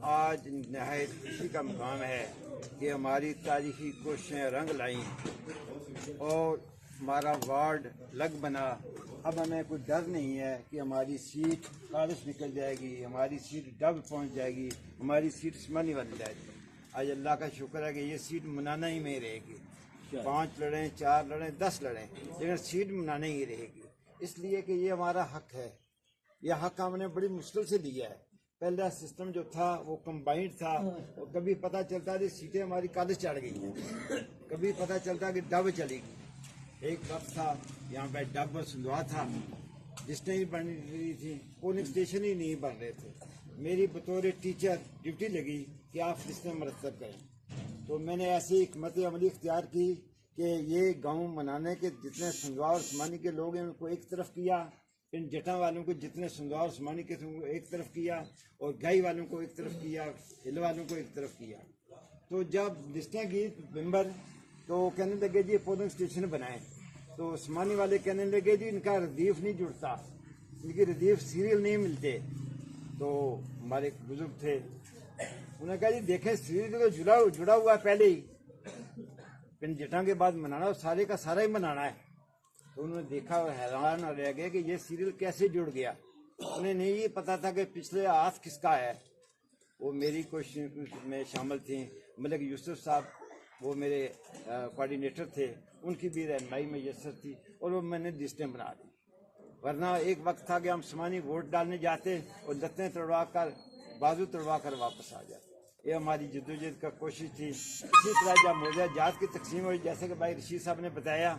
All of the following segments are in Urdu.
آج نہایت خوشی کا مقام ہے کہ ہماری تاریخی کوششیں رنگ لائیں اور ہمارا وارڈ لگ بنا۔ اب ہمیں کوئی ڈر نہیں ہے کہ ہماری سیٹ خارج نکل جائے گی، ہماری سیٹ ڈب پہنچ جائے گی، ہماری سیٹ عثمانی بن جائے گی۔ آج اللہ کا شکر ہے کہ یہ سیٹ منانا ہی میں رہے گی، 5 لڑیں، 4 لڑیں، 10 لڑیں، لیکن سیٹ منانا ہی رہے گی، اس لیے کہ یہ ہمارا حق ہے۔ یہ حق ہم نے بڑی مشکل سے لیا ہے۔ پہلا سسٹم جو تھا وہ کمبائنڈ تھا، اور کبھی پتہ چلتا کہ سیٹیں ہماری کالج چڑھ گئی ہیں، کبھی پتہ چلتا کہ ڈب چلی گئی۔ ایک وقت تھا یہاں پہ ڈب اور سندوا تھا، لسٹیں ہی بن رہی تھیں، پولنگ اسٹیشن ہی نہیں بن رہے تھے۔ میری بطور ٹیچر ڈیوٹی لگی کہ آپ لسٹیں مرتب کریں، تو میں نے ایسی حکمت عملی اختیار کی کہ یہ گاؤں منانے کے جتنے سندوا اور عثمانی کے لوگ ہیں ان کو ایک طرف کیا، ان جٹا والوں کو جتنے سندوا اور عثمانی کے تھے ان کو ایک طرف کیا، اور گائی والوں کو ایک طرف کیا، ہل والوں کو ایک طرف کیا۔ تو جب لسٹیں گئی ممبر تو کہنے لگے جی پولنگ اسٹیشن بنائیں، تو عثمانی والے کہنے لگے جی ان کا ردیف نہیں جڑتا، ان کی ردیف سیریل نہیں ملتے۔ تو ہمارے ایک بزرگ تھے، انہوں نے کہا جی دیکھیں سیریل تو جڑا ہوا ہے پہلے ہی، پن جٹاں کے بعد منانا سارے کا سارا ہی منانا ہے۔ تو انہوں نے دیکھا اور حیران رہ گئے کہ یہ سیریل کیسے جڑ گیا۔ انہیں نہیں یہ پتا تھا کہ پچھلے ہاتھ کس کا ہے۔ وہ میری کوشش میں شامل تھیں، ملک یوسف صاحب وہ میرے کوآرڈینیٹر تھے، ان کی بھی رہنمائی میسر تھی، اور وہ میں نے لسٹیں بنا دی۔ ورنہ ایک وقت تھا کہ ہم عثمانی ووٹ ڈالنے جاتے اور لتیں تڑوا کر بازو تڑوا کر واپس آ جاتے۔ یہ ہماری جدوجہد کا کوشش تھی۔ اسی طرح جب موضوع جات کی تقسیم ہوئی، جیسے کہ بھائی رشید صاحب نے بتایا،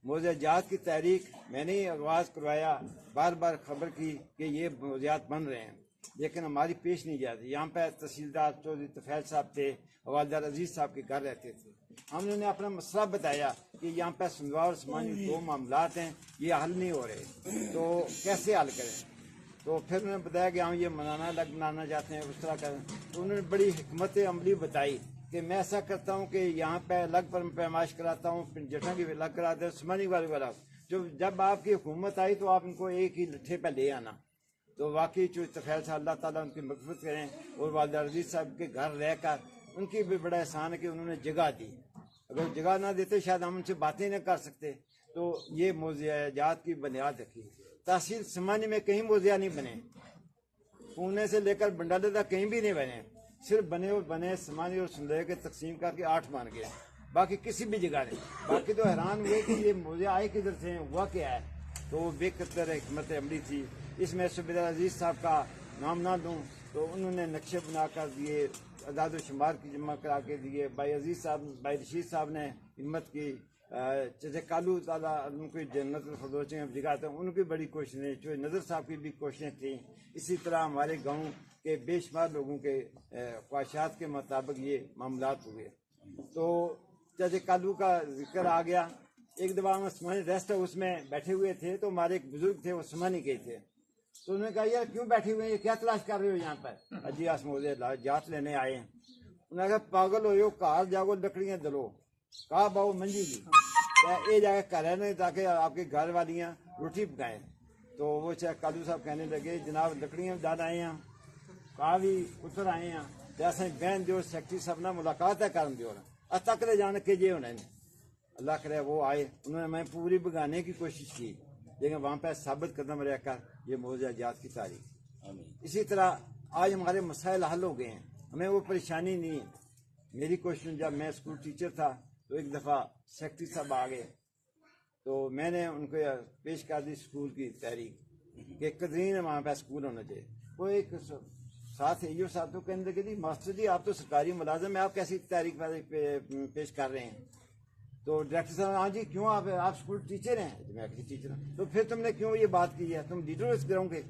موضوعات کی تحریک میں نے آغاز کروایا، بار بار خبر کی کہ یہ موضوعات بن رہے ہیں، لیکن ہماری پیش نہیں جاتی۔ یہاں پہ تحصیلدار چودھری طفیل صاحب تھے، حوالدار عزیز صاحب کے گھر رہتے تھے۔ ہم نے اپنا مسئلہ بتایا کہ یہاں پہ سندوا اور عثمانی 2 معاملات ہیں، یہ حل نہیں ہو رہے، تو کیسے حل کریں؟ تو پھر انہوں نے بتایا کہ ہم یہ منانا چاہتے ہیں، اس طرح کریں۔ تو انہوں نے بڑی حکمت عملی بتائی کہ میں ایسا کرتا ہوں کہ یہاں پہ الگ پر پیمائش کراتا ہوں، جٹھا کی بھی الگ کراتے ہیں، عثمانی والے والا۔ جب آپ کی حکومت آئی تو آپ ان کو ایک ہی لٹھے پہ لے آنا۔ تو واقعی جو طفیل صاحب اللہ تعالیٰ ان کی مغفرت کریں، اور والدہ عزیز صاحب کے گھر رہ کر ان کی بھی بڑا احسان ہے کہ انہوں نے جگہ دی۔ اگر جگہ نہ دیتے شاید ہم ان سے باتیں نہ کر سکتے۔ تو یہ موضوعات کی بنیاد رکھی۔ تحصیل سمانی میں کہیں موضوع نہیں بنے، پونے سے لے کر بنڈالے تک کہیں بھی نہیں بنے، صرف بنے سمانی اور سندھے کے تقسیم کر کے 8 بن گئے، باقی کسی بھی جگہ نہیں۔ باقی تو حیران ہوئے کہ یہ موضوع آئے کدھر سے، ہوا کیا ہے۔ تو وہ بے قدر حکمت عملی تھی۔ اس میں صوبیدار عزیز صاحب کا نام نہ دوں تو انہوں نے نقشے بنا کر دیے، اعداد و شمار کی جمع کرا کے دیے۔ بھائی عزیز صاحب، بھائی رشید صاحب نے ہمت کی، جیسے کالو تعالیٰ ان کی جنت الفردوس میں جگہ تھا، ان کی بڑی کوششیں، جو نظر صاحب کی بھی کوششیں تھیں۔ اسی طرح ہمارے گاؤں کے بے شمار لوگوں کے خواہشات کے مطابق یہ معاملات ہوئے۔ تو جیسے کالو کا ذکر آ گیا، ایک دفعہ ہم عثمانی ریسٹ ہاؤس میں بیٹھے ہوئے تھے، تو ہمارے ایک بزرگ تھے وہ عثمانی کے تھے، تو انہوں نے کہا یار کیوں بیٹھے ہوئے ہیں، کیا تلاش کر رہے ہو یہاں پر؟ جی آس موضوع جات لینے آئے ہیں۔ انہوں نے کہا پاگل ہو کار جاگو لکڑیاں دلو، کہا باؤ منجی جی یہ جا کے گھر ہے تاکہ آپ کے گھر والیاں روٹی پکائیں۔ تو وہ چاہے کالو صاحب کہنے لگے جناب لکڑیاں ڈال آئے ہیں، کہا بھی اتر آئے ہیں، جیسے بہن جو سیکٹری صاحب نہ ملاقات ہے کرن دیو نا تک لے جان کے جی ہونے۔ اللہ کرے وہ آئے، انہوں نے میں پوری بگانے کی کوشش کی، لیکن وہاں پہ ثابت قدم رہ کر یہ موضوع جات کی تاریخ۔ اسی طرح آج ہمارے مسائل حل ہو گئے ہیں، ہمیں وہ پریشانی نہیں ہے۔ میری کوشش جب میں اسکول ٹیچر تھا تو ایک دفعہ سیکٹری صاحب آ گئے، تو میں نے ان کو پیش کر دی اسکول کی تحریک کہ قدرین وہاں پہ اسکول ہونا چاہیے۔ وہ ایک ساتھ ایو صاحب تو کہنے لگے جی ماسٹر جی آپ تو سرکاری ملازم ہیں، آپ کیسی تحریک پیش کر رہے ہیں؟ تو ڈائریکٹر صاحب ہاں جی کیوں آپ اسکول ٹیچر ہیں؟ میں ٹیچر ہوں۔ تو پھر تم نے کیوں یہ بات کی ہے، تم لیڈر اس گراؤں کے؟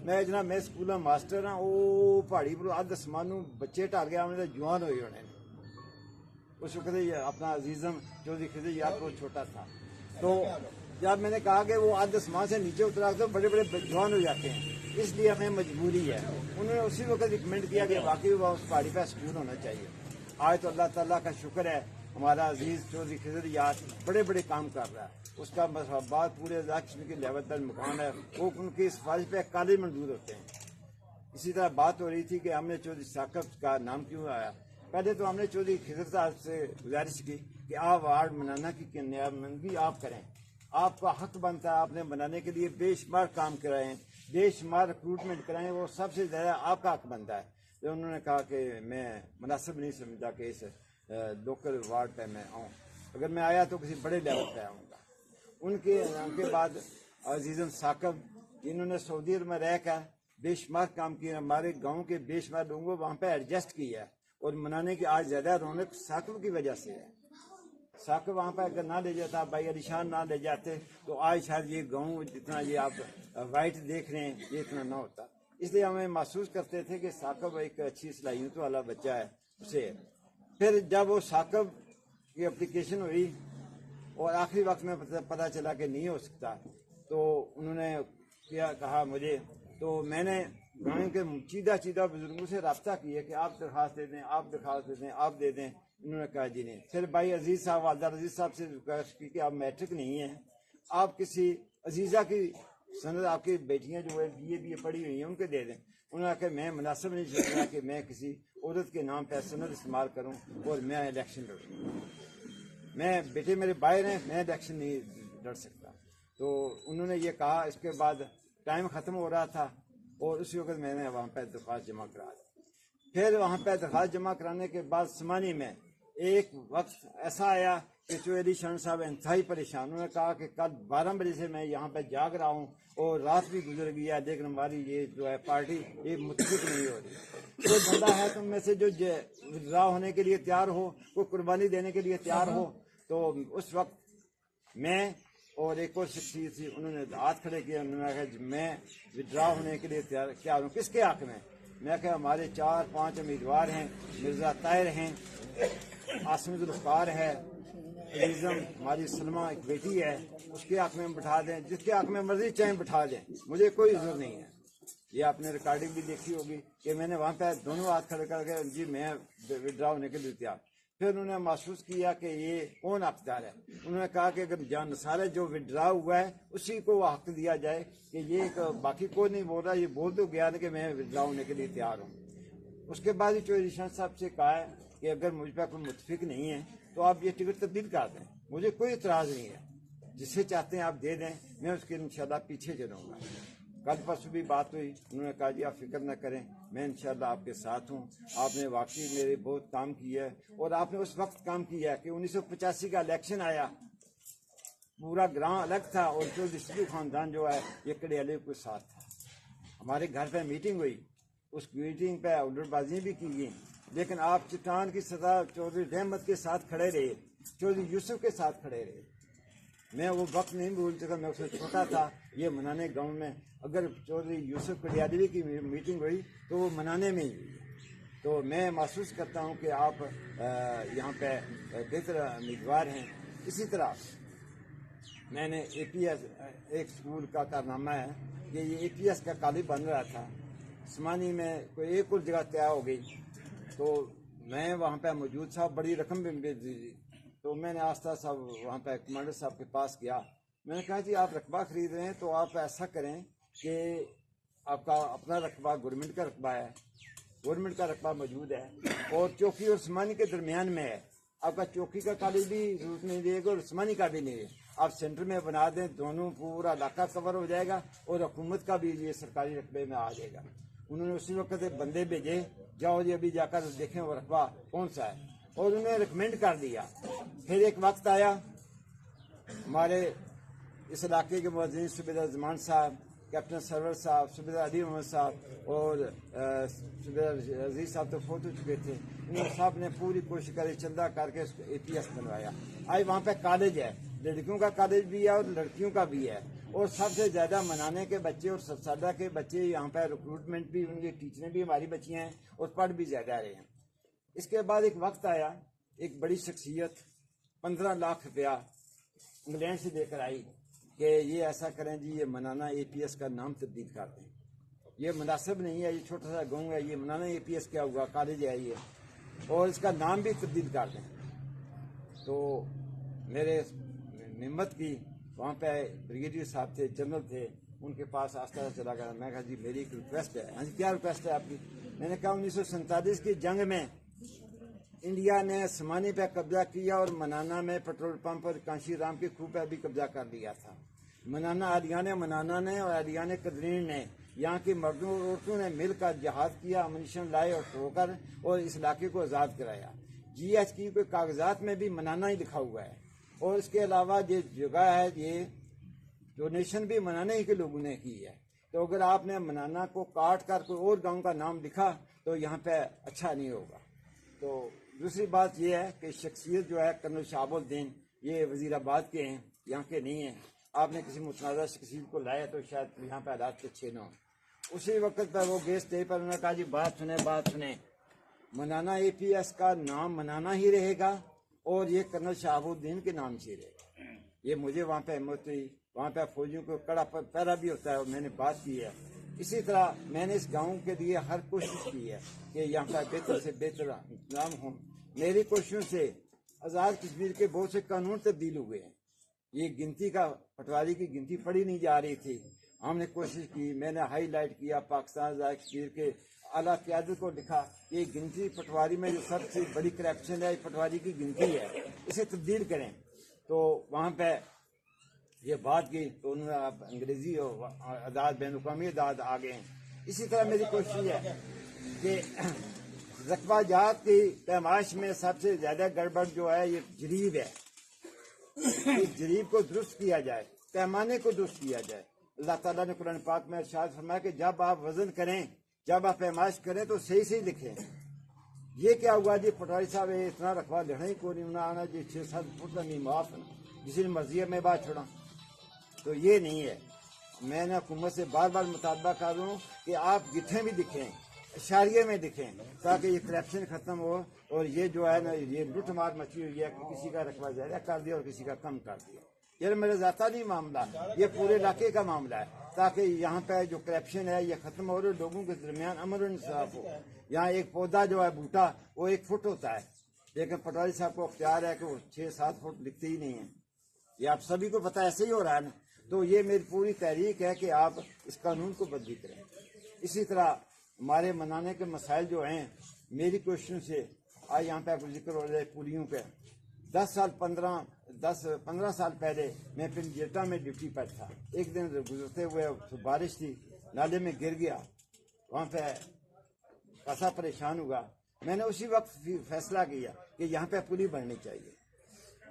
میں جناب میں اسکول میں ماسٹر ہاں، وہ پہاڑی پر اد اسمانوں بچے ٹال گیا، انہوں نے جوان ہوئے ہونے۔ اس وقت اپنا عزیزم چودھری خضر یار وہ چھوٹا تھا، تو جب میں نے کہا کہ وہ اد اسمان سے نیچے اترا تو بڑے بڑے جوان ہو جاتے ہیں، اس لیے ہمیں مجبوری ہے۔ انہوں نے اسی وقت ریکمینڈ کیا کہ واقعی وہ اس پہاڑی پہ اسکول ہونا چاہیے۔ آج تو اللہ تعالیٰ کا شکر ہے ہمارا عزیز چودھری خضر یار بڑے بڑے کام کر رہا ہے، اس کا بات پورے کشمیر کے لیول پر مقام ہے، وہ ان کی سفارش پہ کالج منظور ہوتے ہیں۔ اسی طرح بات ہو رہی تھی کہ ہم نے چودھری ثاقب کا نام کیوں آیا. پہلے تو ہم نے چودھری خضر صاحب سے گزارش کی کہ آپ وارڈ منانا کی نمائندگی آپ کریں. آپ کا حق بنتا ہے, آپ نے بنانے کے لیے بے شمار کام کرائیں, بے شمار ریکروٹمنٹ کرائیں, وہ سب سے زیادہ آپ کا حق بنتا ہے. تو انہوں نے کہا کہ میں مناسب نہیں سمجھتا کہ اس لوکل وارڈ پہ میں آؤں, اگر میں آیا تو کسی بڑے لیول پہ آؤں گا. ان کے بعد عزیزم ثاقب, انہوں نے سعودی عرب میں رہ کر بے شمار کام کیا, ہمارے گاؤں کے بے شمار لوگوں کو وہاں پہ ایڈجسٹ کیا, اور منانے کی آج زیادہ رونق ثاقب کی وجہ سے ہے. ثاقب وہاں پہ اگر نہ لے جاتا, بھائی علی شان نہ لے جاتے, تو آج شاید یہ گاؤں جتنا یہ آپ وائٹ دیکھ رہے ہیں یہ اتنا نہ ہوتا. اس لیے ہمیں محسوس کرتے تھے کہ ثاقب ایک اچھی صلاحیتوں والا بچہ ہے اسے. پھر جب وہ ثاقب کی اپلیکیشن ہوئی اور آخری وقت میں پتہ چلا کہ نہیں ہو سکتا, تو انہوں نے کیا کہا مجھے, تو میں نے گاؤں کے چیدہ بزرگوں سے رابطہ کیا کہ آپ درخواست دے دیں, آپ درخواست دے دیں, آپ دے دیں. انہوں نے کہا جی نہیں. پھر بھائی عزیز صاحب, والدہ عزیز صاحب سے ریکویسٹ کی کہ آپ میٹرک نہیں ہیں, آپ کسی عزیزہ کی سند, آپ کی بیٹیاں جو ہے بی اے پڑھی ہوئی ہیں ان کے دے دیں. انہوں نے کہا کہ میں مناسب نہیں سمجھتا کہ میں کسی عورت کے نام پہ سند استعمال کروں اور میں الیکشن لڑوں. میں بیٹے میرے باہر ہیں, میں الیکشن نہیں لڑ سکتا. تو انہوں نے یہ کہا. اس کے بعد ٹائم ختم ہو رہا تھا اور اسی وقت میں نے وہاں پہ درخواست جمع کرا دی. پھر وہاں پہ درخواست جمع کرانے کے بعد سمانی میں ایک وقت ایسا آیا کہ چودھری شان صاحب انتہائی پریشان. انہوں نے کہا کہ کل 12 بجے سے میں یہاں پہ جاگ رہا ہوں اور رات بھی گزر گئی ہے, لیکن ہماری یہ جو ہے پارٹی یہ متفق نہیں ہو رہی. کوئی بندہ ہے تم میں سے جو ودرا ہونے کے لیے تیار ہو, کوئی قربانی دینے کے لیے تیار ہو. تو اس وقت میں اور ایک اور شخصیت تھی, انہوں نے ہاتھ کھڑے کیا. انہوں نے کہا میں ودرا ہونے کے لیے تیار ہوں. کس کے حق میں؟ میں کہا ہمارے 4-5 امیدوار ہیں. مرزا طاہر ہیں, عاصم ذوالفقار ہے, عزیزم ہماری سلمہ ایک بیٹی ہے, اس کے حق میں بٹھا دیں, جس کے حق میں مرضی چاہیں بٹھا دیں, مجھے کوئی عذر نہیں ہے. یہ آپ نے ریکارڈنگ بھی دیکھی ہوگی کہ میں نے وہاں پہ دونوں ہاتھ کھڑے کر کے جی میں ودرا ہونے کے لیے تیار. پھر انہوں نے محسوس کیا کہ یہ کون حقدار ہے. انہوں نے کہا کہ اگر جان نثار ہے جو ودرا ہوا ہے اسی کو وہ حق دیا جائے, کہ یہ باقی کوئی نہیں بول رہا, یہ بول تو گیا کہ میں ودرا ہونے کے لیے تیار ہوں. اس کے بعد چودھری شان صاحب سے کہا ہے کہ اگر مجھ پہ کوئی متفق نہیں ہے تو آپ یہ ٹکٹ تبدیل کر دیں, مجھے کوئی اعتراض نہیں ہے, جسے چاہتے ہیں آپ دے دیں, میں اس کے انشاءاللہ پیچھے چلوں گا. کل پرسوں بھی بات ہوئی, انہوں نے کہا جی آپ فکر نہ کریں, میں انشاءاللہ آپ کے ساتھ ہوں. آپ نے واقعی میرے بہت کام کیا ہے, اور آپ نے اس وقت کام کیا ہے کہ 1985 کا الیکشن آیا, پورا گراں الگ تھا اور چودھری سدھو خاندان جو ہے یہ کڑیالے کے ساتھ تھا. ہمارے گھر پہ میٹنگ ہوئی, اس میٹنگ پہ الٹ بازیاں بھی کی گئیں, لیکن آپ چٹان کی سطح چودھری رحمت کے ساتھ کھڑے رہے, چودھری یوسف کے ساتھ کھڑے رہے. میں وہ وقت نہیں بھول سکا, میں اس میں چھوٹا تھا. یہ منانے گاؤں میں اگر چودھری یوسف کڑیالوی کی میٹنگ ہوئی تو وہ منانے میں ہی ہوئی. تو میں محسوس کرتا ہوں کہ آپ یہاں پہ بہتر امیدوار ہیں. اسی طرح میں نے اے پی ایس ایک اسکول کا کارنامہ ہے کہ یہ اے پی ایس کا کالج بن رہا تھا سمانی میں, کوئی ایک اور جگہ طے ہو گئی, تو میں وہاں پہ موجود تھا, بڑی رقم بھی دی. تو میں نے آستہ صاحب وہاں پہ کمانڈر صاحب کے پاس گیا. میں نے کہا جی آپ رقبہ خرید رہے ہیں تو آپ ایسا کریں کہ آپ کا اپنا رقبہ گورنمنٹ کا رقبہ ہے, گورنمنٹ کا رقبہ موجود ہے, اور چوکی اور عثمانی کے درمیان میں ہے. آپ کا چوکی کا کالج بھی ضرورت نہیں دے گا اور عثمانی کا بھی نہیں ہے, آپ سینٹر میں بنا دیں, دونوں پورا علاقہ کور ہو جائے گا اور حکومت کا بھی یہ سرکاری رقبے میں آ جائے گا. انہوں نے اسی وقت بندے بھیجے, جاؤ جی ابھی جا کر دیکھیں وہ رقبہ کون سا ہے, اور انہوں نے ریکمینڈ کر دیا. پھر ایک وقت آیا, ہمارے اس علاقے کے معززین صوبیدار زمان صاحب, کیپٹن سرور صاحب, صوبیدار علی محمد صاحب اور صوبیدار عزیز صاحب تو فوت ہو چکے تھے. انہوں صاحب نے پوری کوشش کری, چندہ کر کے اے پی ایس بنوایا. آج وہاں پہ کالج ہے, لڑکیوں کا کالج بھی ہے اور لڑکیوں کا بھی ہے, اور سب سے زیادہ منانے کے بچے اور سبسادہ کے بچے یہاں پہ ریکروٹمنٹ بھی, ان کی ٹیچریں بھی ہماری بچیاں ہیں اور پڑھ بھی زیادہ رہے ہیں. اس کے بعد ایک وقت آیا, ایک بڑی شخصیت 15 لاکھ روپیہ انگلینڈ سے دے کر آئی کہ یہ ایسا کریں جی, یہ منانا اے پی ایس کا نام تبدیل کر دیں, یہ مناسب نہیں ہے, یہ چھوٹا سا گاؤں ہے, یہ منانا اے پی ایس کیا ہوا, کالج ہے یہ, اور اس کا نام بھی تبدیل کر دیں. تو میرے ہمت کی, وہاں پہ بریگیڈیئر صاحب تھے, جنرل تھے, ان کے پاس آستہ چلا گیا. میں کہا جی میری ایک ریکویسٹ ہے. ہاں جی کیا ریکویسٹ ہے آپ کی؟ میں نے کہا 1947 کی جنگ میں انڈیا نے سمانی پہ قبضہ کیا اور منانا میں پیٹرول پمپ اور کانشی رام کی خوہ پہ بھی قبضہ کر لیا تھا. منانا آریان منانا نے اور آریان قدرین نے یہاں کی مردوں اور عورتوں نے مل کر جہاد کیا, امنیشن لائے اور ٹھو کر اور اس علاقے کو آزاد کرایا. جی ایچ کی کے کاغذات میں بھی منانا ہی لکھا ہوا ہے, اور اس کے علاوہ یہ جگہ ہے یہ ڈونیشن بھی منانا ہی کے لوگوں نے کی ہے. تو اگر آپ نے منانا کو کاٹ کر کوئی اور گاؤں کا نام لکھا تو یہاں پہ اچھا نہیں ہوگا. تو دوسری بات یہ ہے کہ شخصیت جو ہے کرنل شہاب الدین یہ وزیر آباد کے ہیں, یہاں کے نہیں ہیں. آپ نے کسی متنازع شخصیت کو لایا تو شاید یہاں پہ حالات اچھے نہ ہوں. اسی وقت پر وہ گیس اسٹیج پر انہوں نے کہا جی بات سنیں, منانا اے پی ایس کا نام منانا ہی رہے گا اور یہ کرنل شہاب الدین کے نام سے رہے گا. یہ مجھے وہاں پہ ہمت ہوئی, وہاں پہ فوجیوں کو کڑا پہرا بھی ہوتا ہے اور میں نے بات کی ہے. اسی طرح میں نے اس گاؤں کے لیے ہر کوشش کی ہے کہ یہاں پر بہتر سے بہتر انتظام ہوں. میری کوششوں سے آزاد کشمیر کے بہت سے قانون تبدیل ہوئے ہیں. یہ گنتی کا پٹواری کی گنتی پڑھی نہیں جا رہی تھی, ہم نے کوشش کی, میں نے ہائی لائٹ کیا, پاکستان آزاد کشمیر کے اعلیٰ قیادت کو لکھا یہ گنتی پٹواری میں جو سب سے بڑی کرپشن ہے پٹواری کی گنتی ہے, اسے تبدیل کریں. تو وہاں پہ یہ بات کی تو انہوں نے انگریزی اور عداد بین الاقوامی عداد آ گئے ہیں. اسی طرح میری کوشش ہے کہ رقبہ جات کی پیمائش میں سب سے زیادہ گڑبڑ جو ہے یہ جریب ہے. اس جریب کو درست کیا جائے, پیمانے کو درست کیا جائے. اللہ تعالیٰ نے قرآن پاک میں ارشاد فرمایا کہ جب آپ وزن کریں, جب آپ پیمائش کریں تو صحیح صحیح لکھیں. یہ کیا ہوا جی پٹواری صاحب اتنا رقبہ لینا ہی کو نہیں, انہیں آنا جی 6-7 فٹ نہیں معاف ہے, جس نے مرضی ہے میں بات چھوڑا. تو یہ نہیں ہے. میں نے حکومت سے بار بار مطالبہ کر رہا ہوں کہ آپ گٹھیں بھی دکھیں, اشاریے میں دکھیں, تاکہ یہ کرپشن ختم ہو. اور یہ جو ہے نا یہ لوٹ مار مچی ہوئی ہے کہ کسی کا رقبہ زیادہ کر دیا اور کسی کا کم کر دیا. یہ میرا ذاتی نہیں معاملہ, یہ پورے علاقے کا معاملہ ہے, تاکہ یہاں پہ جو کرپشن ہے یہ ختم ہو اور لوگوں کے درمیان امن و انصاف ہو. یہاں ایک پودا جو ہے بوٹا وہ 1 فٹ ہوتا ہے, لیکن پٹواری صاحب کو اختیار ہے کہ وہ 6-7 فٹ لکھتے ہی نہیں ہیں. یہ آپ سبھی کو پتہ ایسے ہی ہو رہا ہے نا. تو یہ میری پوری تحریک ہے کہ آپ اس قانون کو بدلی کریں. اسی طرح ہمارے منانے کے مسائل جو ہیں میری کوششوں سے آج یہاں پہ ذکر ہو رہا ہے پولیوں پہ. 15 سال پہلے میں پنجیٹا میں ڈیوٹی پر تھا. ایک دن گزرتے ہوئے بارش تھی, نالے میں گر گیا, وہاں پہ خاصا پریشان ہوا. میں نے اسی وقت فیصلہ کیا کہ یہاں پہ پلی بننی چاہیے.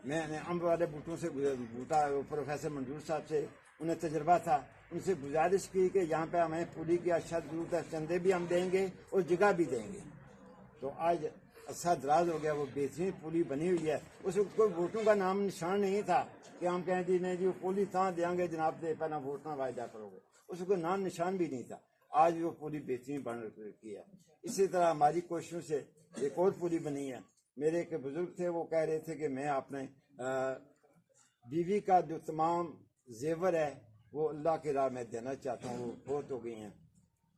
میں نے امب والے بوٹوں سے بوٹا پروفیسر منظور صاحب سے, انہیں تجربہ تھا, ان سے گزارش کی کہ یہاں پہ ہمیں پلی کی اشد ضرورت ہے, چندے بھی ہم دیں گے اور جگہ بھی دیں گے. تو آج عرصہ دراز ہو گیا, وہ بہترین پلی بنی ہوئی ہے. اس وقت کوئی ووٹوں کا نام نشان نہیں تھا کہ ہم کہیں جی نہیں جی وہ پلی تھا دیں گے جناب دے پہلا ووٹ نہ وعدہ کرو گے. اس کو نام نشان بھی نہیں تھا. آج وہ پلی بہترین بن رکھی ہے. اسی طرح ہماری کوششوں سے ایک اور پلی بنی ہے. میرے ایک بزرگ تھے, وہ کہہ رہے تھے کہ میں اپنے بیوی کا جو تمام زیور ہے وہ اللہ کی راہ میں دینا چاہتا ہوں, وہ بہت ہو گئی ہیں.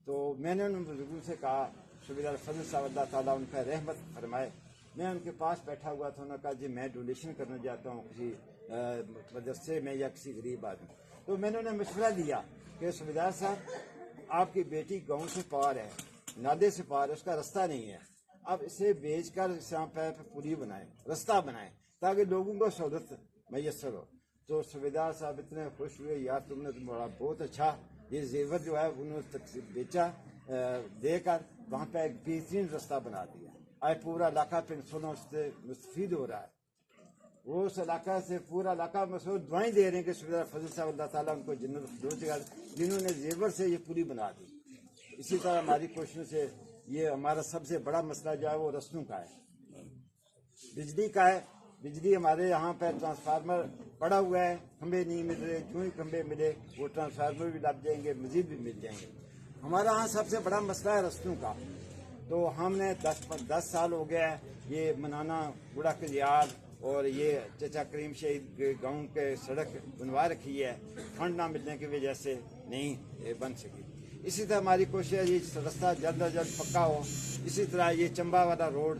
تو میں نے ان بزرگوں سے کہا, صوبیدار فضل صاحب اللہ تعالیٰ ان پہ رحمت فرمائے, میں ان کے پاس بیٹھا ہوا تھا. انہوں نے کہا جی میں ڈونیشن کرنا چاہتا ہوں کسی مدرسے میں یا کسی غریب آدمی. تو میں نے انہیں مشورہ دیا کہ صوبیدار صاحب آپ کی بیٹی گاؤں سے پار ہے, نالے سے پار ہے, اس کا رستہ نہیں ہے, اب اسے بیچ کر یہاں پہ پلی بنائیں, رستہ بنائیں تاکہ لوگوں کو سہولت میسر ہو. تو صوبیدار صاحب اتنے خوش ہوئے, یار تم نے بہت اچھا یہ زیور جو ہے انہوں نے بیچا, دے کر وہاں پہ ایک بہترین رستہ بنا دیا. آج پورا علاقہ پینسلوں سے مستفید ہو رہا ہے. وہ اس علاقہ سے پورا علاقہ مسعود دعائیں دے رہے ہیں کہ صوبیدار فضل صاحب اللہ تعالیٰ ان کو جنت فردوس دے, جنہوں نے زیور سے یہ پوری بنا دی. اسی طرح ہماری کوششوں سے یہ ہمارا سب سے بڑا مسئلہ جو ہے وہ رستوں کا ہے, بجلی کا ہے. بجلی ہمارے یہاں پہ ٹرانسفارمر پڑا ہوا ہے, کھمبے نہیں مل رہے, جو ہی کھمبے ملے وہ ٹرانسفارمر بھی لگ جائیں گے, مزید بھی مل جائیں گے. ہمارا یہاں سب سے بڑا مسئلہ ہے رستوں کا. تو ہم نے 10 سال ہو گیا ہے یہ منانا بوڑھا کلیار اور یہ چچا کریم شہید گاؤں کے سڑک بنوا رکھی ہے, فنڈ نہ ملنے کی وجہ سے نہیں بن سکی. اسی طرح ہماری کوشش ہے یہ رستہ جلد از جلد پکا ہو. اسی طرح یہ چمبا والا روڈ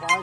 5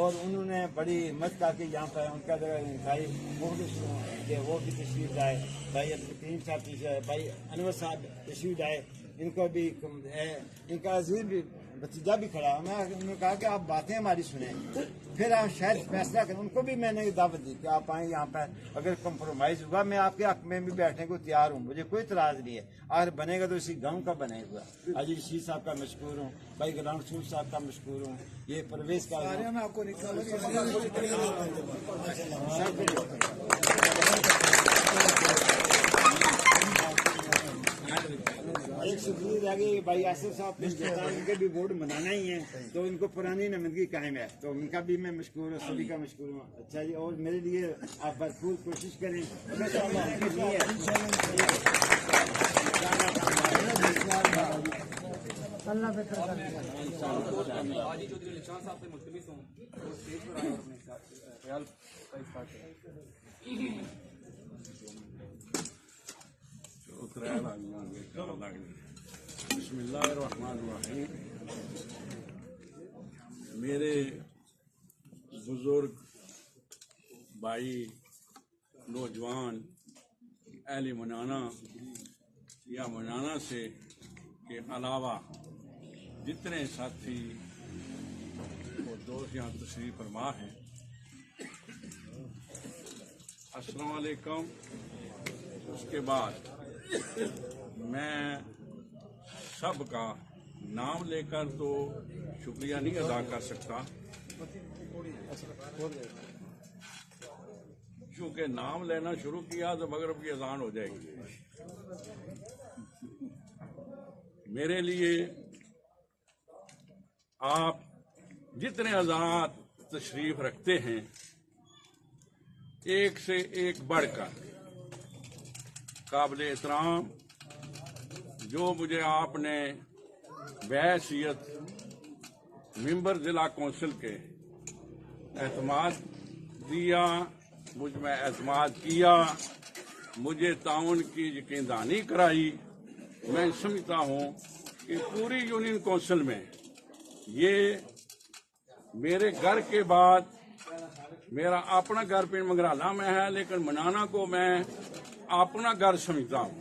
اور انہوں نے بڑی ہمت کر کے یہاں پر ان کا بھائی وہ بھی تشریف لائے، بھائی عبدالکریم صاحب تشریف لائے، بھائی انور صاحب تشریف لائے، ان کو بھی ان کا عزیز بھی بھتیجا بھی کھڑا. میں انہوں نے کہا کہ آپ باتیں ہماری سنیں پھر آپ شاید فیصلہ کریں. ان کو بھی میں نے دعوت دی کہ آپ آئیں یہاں پر، اگر کمپرومائز ہوگا میں آپ کے حق میں بھی بیٹھنے کو تیار ہوں، مجھے کوئی اعتراض نہیں ہے. اگر بنے گا تو اسی گاؤں کا بنے گا. حاجی رشید صاحب کا مشکور ہوں، بھائی غلام رسول صاحب کا مشکور ہوں، یہ پرویز کا ایک شکریہ رہ گئی بھائی آصف صاحب ان کے بھی ووٹ منانا ہی ہے تو ان کو پرانی نمائندگی قائم ہے تو ان کا بھی میں مشکور ہوں، سبھی کا مشکور ہوں. اچھا جی، اور میرے لیے آپ بھرپور کوشش کریں. بسم اللہ الرحمن الرحیم. میرے بزرگ بھائی، نوجوان اہل منانا یا منانا سے کے علاوہ جتنے ساتھی اور دوست یہاں تشریف فرما ہیں، السلام علیکم. اس کے بعد میں سب کا نام لے کر تو شکریہ نہیں ادا کر سکتا، کیونکہ نام لینا شروع کیا تو مغرب کی اذان ہو جائے گی. میرے لیے آپ جتنے حضرات تشریف رکھتے ہیں ایک سے ایک بڑھ کر قابل احترام. جو مجھے آپ نے بحیثیت ممبر ضلع کونسل کے اعتماد دیا، مجھ میں اعتماد کیا، مجھے تعاون کی یقین دہانی کرائی، میں سمجھتا ہوں کہ پوری یونین کونسل میں یہ میرے گھر کے بعد میرا اپنا گھر پنڈ منگرالا میں ہے، لیکن منانا کو میں اپنا گھر سمجھتا ہوں.